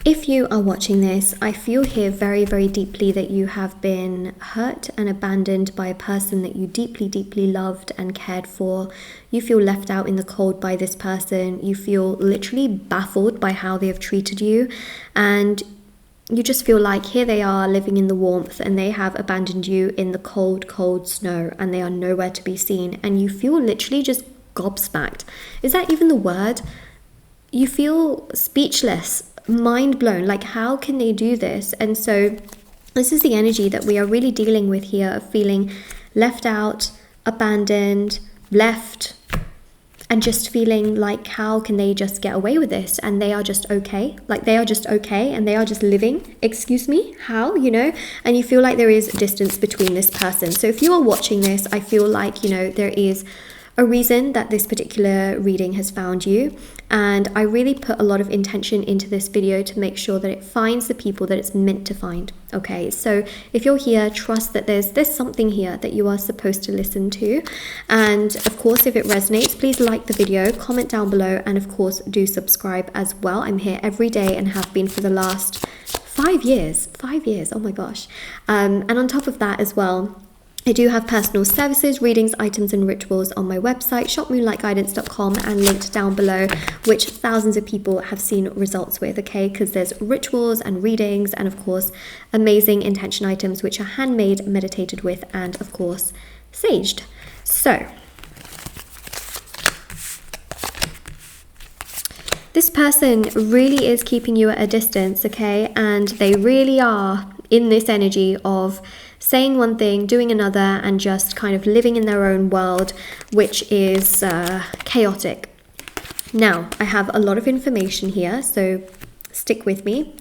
If you are watching this, I feel here very, very deeply that you have been hurt and abandoned by a person that you deeply, deeply loved and cared for. You feel left out in the cold by this person. You feel literally baffled by how they have treated you. And you just feel like here they are living in the warmth and they have abandoned you in the cold, cold snow and they are nowhere to be seen. And you feel literally just gobsmacked. Is that even the word? You feel speechless, mind blown, like how can they do this? And so this is the energy that we are really dealing with here, of feeling left out, abandoned, left, and just feeling like how can they just get away with this, and they are just okay, like they are just okay and they are just living. Excuse me, how, you know? And you feel like there is distance between this person. So if you are watching this, I feel like, you know, there is a reason that this particular reading has found you, and I really put a lot of intention into this video to make sure that it finds the people that it's meant to find. Okay, so if you're here, trust that there's something here that you are supposed to listen to, and of course if it resonates, please like the video, comment down below, and of course do subscribe as well. I'm here every day and have been for the last 5 years, oh my gosh. And on top of that as well, I do have personal services, readings, items and rituals on my website, shopmoonlightguidance.com, and linked down below, which thousands of people have seen results with, okay? Because there's rituals and readings and of course amazing intention items which are handmade, meditated with, and of course saged. So this person really is keeping you at a distance, okay? And they really are in this energy of saying one thing, doing another, and just kind of living in their own world, which is chaotic. Now, I have a lot of information here, so stick with me.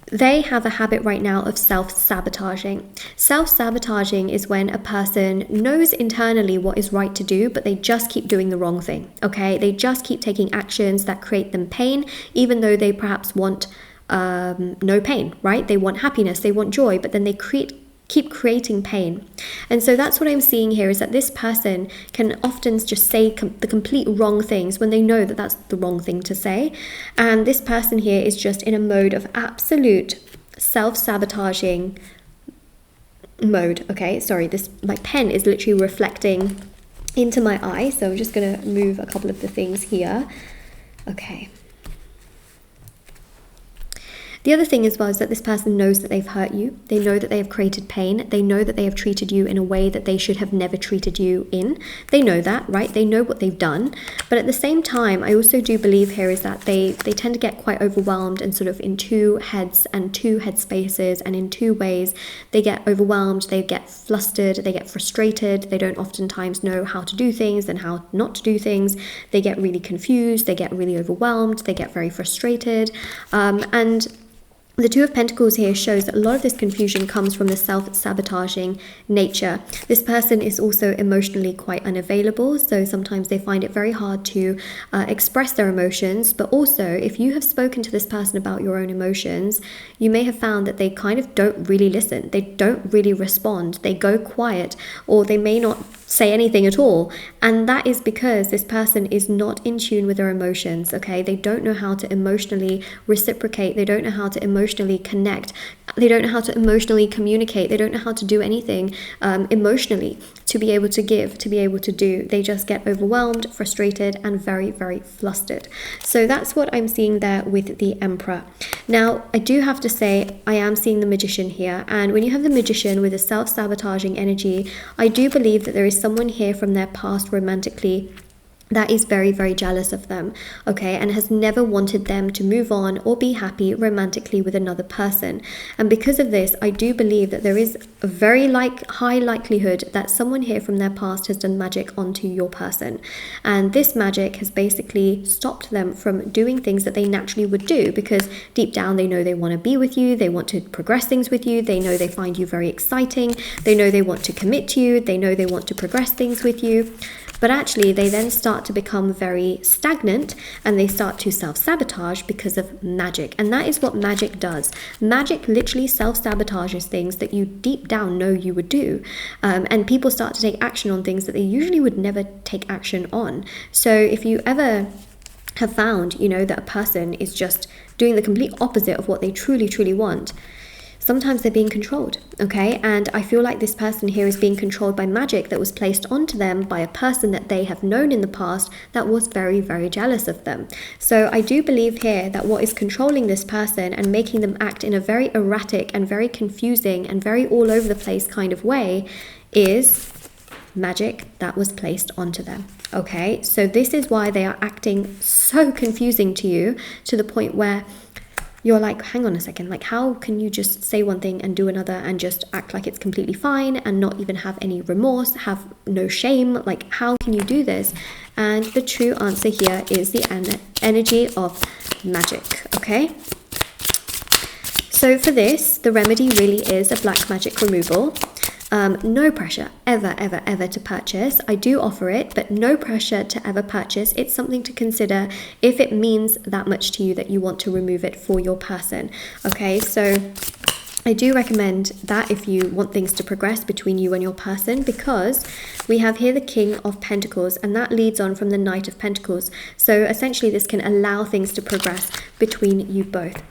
They have a habit right now of self-sabotaging. Self-sabotaging is when a person knows internally what is right to do, but they just keep doing the wrong thing, okay? They just keep taking actions that create them pain, even though they perhaps want no pain, right? They want happiness, they want joy, but then they keep creating pain. And so that's what I'm seeing here, is that this person can often just say the complete wrong things when they know that that's the wrong thing to say. And this person here is just in a mode of absolute self-sabotaging mode. Okay, sorry, my pen is literally reflecting into my eye, so I'm just going to move a couple of the things here. Okay. The other thing as well is that this person knows that they've hurt you. They know that they have created pain. They know that they have treated you in a way that they should have never treated you in. They know that, right? They know what they've done. But at the same time, I also do believe here is that they tend to get quite overwhelmed and sort of in two heads and two headspaces, and in two ways. They get overwhelmed, they get flustered, they get frustrated. They don't oftentimes know how to do things and how not to do things. They get really confused, they get really overwhelmed, they get very frustrated. And the Two of Pentacles here shows that a lot of this confusion comes from the self-sabotaging nature. This person is also emotionally quite unavailable, so sometimes they find it very hard to express their emotions. But also, if you have spoken to this person about your own emotions, you may have found that they kind of don't really listen. They don't really respond. They go quiet, or they may not say anything at all. And that is because this person is not in tune with their emotions, okay? They don't know how to emotionally reciprocate. They don't know how to emotionally connect. They don't know how to emotionally communicate. They don't know how to do anything emotionally to be able to give, to be able to do. They just get overwhelmed, frustrated, and very, very flustered. So that's what I'm seeing there with the Emperor. Now, I do have to say, I am seeing the Magician here. And when you have the Magician with a self-sabotaging energy, I do believe that there is someone here from their past romantically that is very, very jealous of them, okay, and has never wanted them to move on or be happy romantically with another person. And because of this, I do believe that there is a very high likelihood that someone here from their past has done magic onto your person. And this magic has basically stopped them from doing things that they naturally would do, because deep down they know they want to be with you, they want to progress things with you, they know they find you very exciting, they know they want to commit to you, they know they want to progress things with you. But actually, they then start to become very stagnant and they start to self-sabotage because of magic. And that is what magic does. Magic literally self-sabotages things that you deep down know you would do. And people start to take action on things that they usually would never take action on. So if you ever have found, you know, that a person is just doing the complete opposite of what they truly, truly want, sometimes they're being controlled, okay? And I feel like this person here is being controlled by magic that was placed onto them by a person that they have known in the past that was very, very jealous of them. So I do believe here that what is controlling this person and making them act in a very erratic and very confusing and very all over the place kind of way is magic that was placed onto them, okay? So this is why they are acting so confusing to you, to the point where you're like, hang on a second, like how can you just say one thing and do another and just act like it's completely fine and not even have any remorse, have no shame? Like, how can you do this? And the true answer here is the energy of magic, okay? So for this, the remedy really is a black magic removal. No pressure ever, ever, ever to purchase. I do offer it, but no pressure to ever purchase. It's something to consider if it means that much to you that you want to remove it for your person. Okay, so I do recommend that if you want things to progress between you and your person, because we have here the King of Pentacles, and that leads on from the Knight of Pentacles. So essentially this can allow things to progress between you both.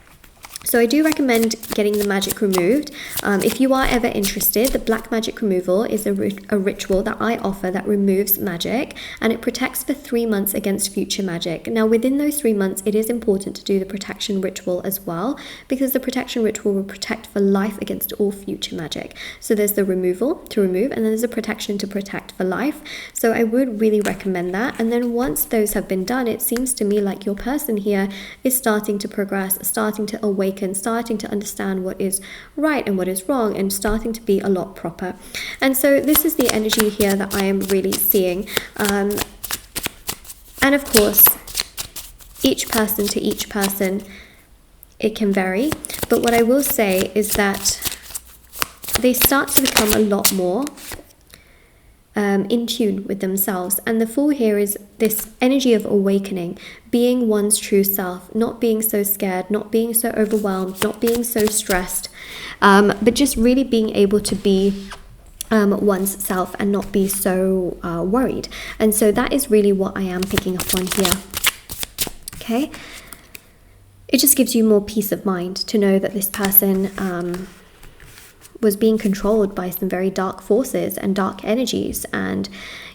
So I do recommend getting the magic removed. If you are ever interested, the black magic removal is a ritual that I offer that removes magic, and it protects for 3 months against future magic. Now within those 3 months, it is important to do the protection ritual as well, because the protection ritual will protect for life against all future magic. So there's the removal to remove, and then there's a protection to protect for life. So I would really recommend that. And then once those have been done, it seems to me like your person here is starting to progress, starting to awaken, starting to understand what is right and what is wrong, and starting to be a lot proper. And so this is the energy here that I am really seeing. And of course, each person to each person, it can vary. But what I will say is that they start to become a lot more in tune with themselves. And the Fool here is this energy of awakening, being one's true self, not being so scared, not being so overwhelmed, not being so stressed, but just really being able to be one's self and not be so worried. And so that is really what I am picking up on here. Okay, it just gives you more peace of mind to know that this person was being controlled by some very dark forces and dark energies, and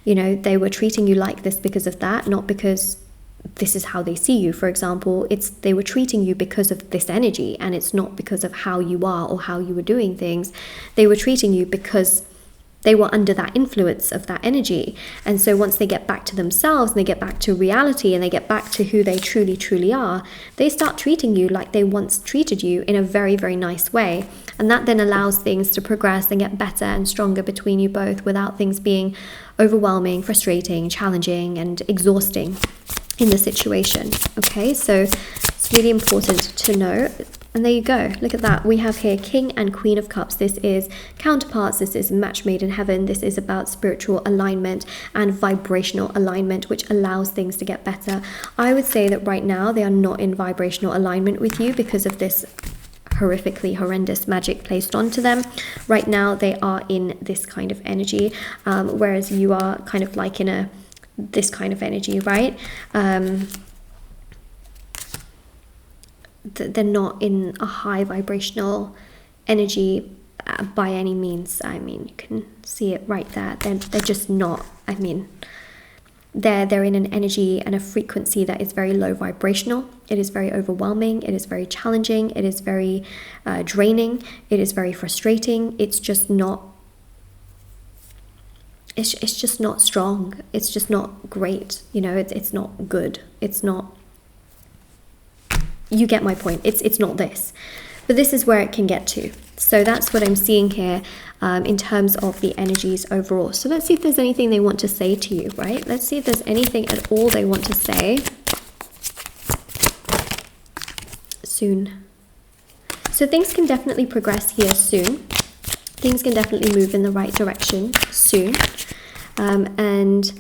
you know, they were treating you like this because of that, not because this is how they see you. For example, they were treating you because of this energy, and it's not because of how you are or how you were doing things. They were treating you because they were under that influence of that energy. And so once they get back to themselves and they get back to reality and they get back to who they truly, truly are, they start treating you like they once treated you, in a very, very nice way. And that then allows things to progress and get better and stronger between you both, without things being overwhelming, frustrating, challenging, and exhausting in the situation. Okay, so it's really important to know. And there you go, look at that. We have here King and Queen of Cups. This is counterparts, this is match made in heaven. This is about spiritual alignment and vibrational alignment, which allows things to get better. I would say that right now they are not in vibrational alignment with you because of this horrifically horrendous magic placed onto them. Right now they are in this kind of energy, whereas you are kind of like in this kind of energy, right? They're not in a high vibrational energy by any means. I mean, you can see it right there. They're just not. I mean, they're in an energy and a frequency that is very low vibrational. It is very overwhelming. It is very challenging. It is very draining. It is very frustrating. It's just not. It's just not strong. It's just not great. You know, it's not good. It's not. You get my point. It's not this, but this is where it can get to. So that's what I'm seeing here in terms of the energies overall. So let's see if there's anything they want to say to you, right? Let's see if there's anything at all they want to say soon. So things can definitely progress here soon. Things can definitely move in the right direction soon, and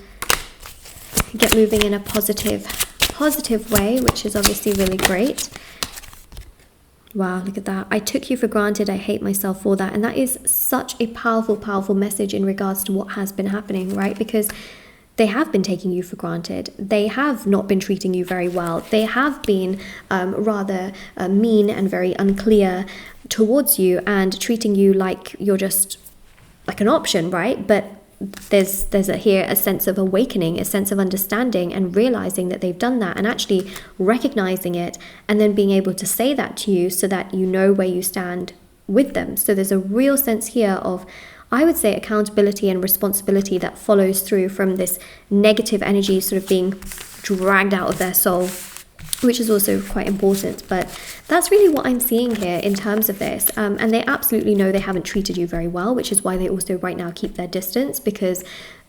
get moving in a positive way, which is obviously really great. Wow, look at that. I took you for granted. I hate myself for that. And that is such a powerful message in regards to what has been happening, right? Because they have been taking you for granted. They have not been treating you very well. They have been rather mean and very unclear towards you and treating you like you're just like an option, right? But there's here a sense of awakening, a sense of understanding and realizing that they've done that and actually recognizing it and then being able to say that to you so that you know where you stand with them. So there's a real sense here of, I would say, accountability and responsibility that follows through from this negative energy sort of being dragged out of their soul, which is also quite important. But that's really what I'm seeing here in terms of this. And they absolutely know they haven't treated you very well, which is why they also right now keep their distance, because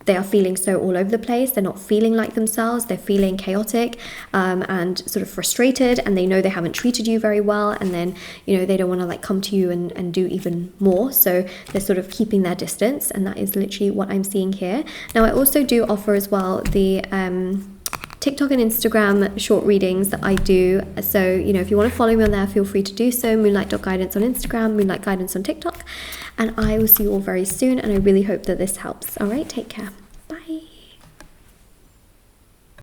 they are feeling so all over the place. They're not feeling like themselves. They're feeling chaotic and sort of frustrated, and they know they haven't treated you very well. And then, you know, they don't want to like come to you and do even more. So they're sort of keeping their distance. And that is literally what I'm seeing here. Now, I also do offer as well the TikTok and Instagram short readings that I do. So, you know, if you want to follow me on there, feel free to do so. Moonlight.guidance on Instagram, Moonlight Guidance on TikTok. And I will see you all very soon. And I really hope that this helps. All right, take care. Bye.